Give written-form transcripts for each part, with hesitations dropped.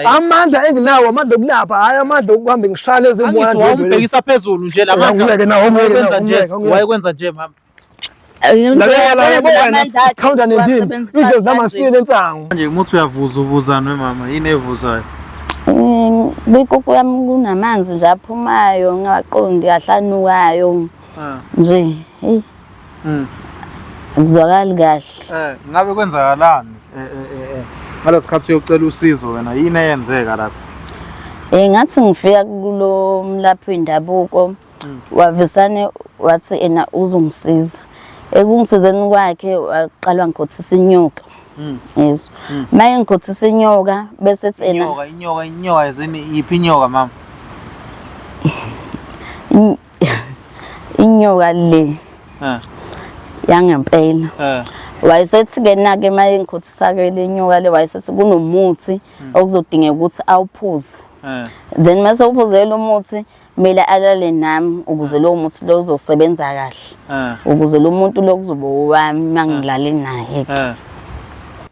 amandla enginawo amandla okulapha hayi amandla okuhamba ngishale ezimwana wambhekisa phezulu nje lamandla wayekwenza nje mama manje umuthi uyavuzana mama yini evuzayo bikoko yami kunamanzi nje aphumayo ngaqondi ahlanukayo nje hey akuzwakali kahle ngabe kwenzakalani ngalesikhathi uyocela usizo wena yini eyenzeka lapha ngathi ngifika kulo mlaphi wendabuko wavisane wathi ena uzongisiza ekungisizeni kwakhe waqalwa ngikhothisa inyoka yeso maye ngikhothisa inyoka bese ethi ena inyoka yezini yiphi inyoka mama inyoka le yangempela wayesethi ke nake maye ngikhothisa ke le nyoka le wayesethi kunomuthi okuzodingeka ukuthi awuphuze then mase uphuze lo muthi kumele alale nami ukuze lo muthi lo uzosebenza kahle ukuze lo muntu lo kuzoba wami mangilale naye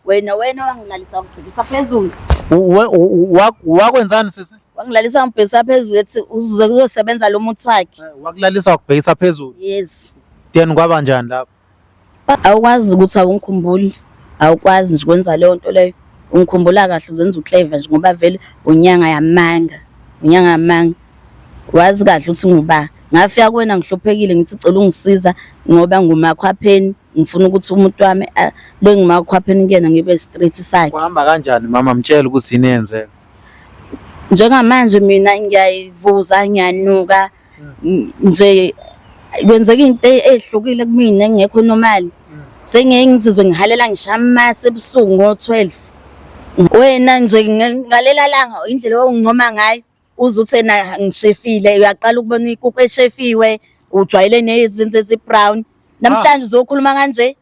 wena wangilalisa ngibhekisa phezulu wakwenzani sisi wangilalisa ngibhekisa phezulu ethi uzuze kuzosebenza lo muthi wakhe wakulalisa wakubhekisa phezulu yes then kwaba njani lapho awukwazi ukuthi awungikhumbuli awukwazi nje ukwenza leyo nto leyo ungikhumbula kahle uzenza uclever nje ngoba vele unyanga yamanga wazi kahle ukuthi nguba ngafika kuwena ngihlophekile ngithi cela ungisiza ngoba ngumakhwapheni ngifuna ukuthi umuntu wami lo ngumakhwapheni kuyena ngibe straight sakhe kuhamba kanjani mama mtshela ukuthi yini yenzeka njengamanje mina ngiyayivuza ngiyanuka nje kwenzeka into ehlukile kumina engekho normal sengeke ngizizwe ngihalela ngishamasa ebusuku ngo12 wena nje ngalela langa indlela ongincoma ngayo uzuthi na ngishefile uyaqala ukubona ikukhu eshefiwe ujwayele nezinto ezibrown namhlanje uzokhuluma kanje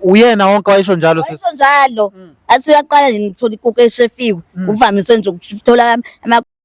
uyena wonke wayisho njalo sisi wayisho njalo athi uyaqala ngithola ikukhu eshefiwe uvamise nje ukuthola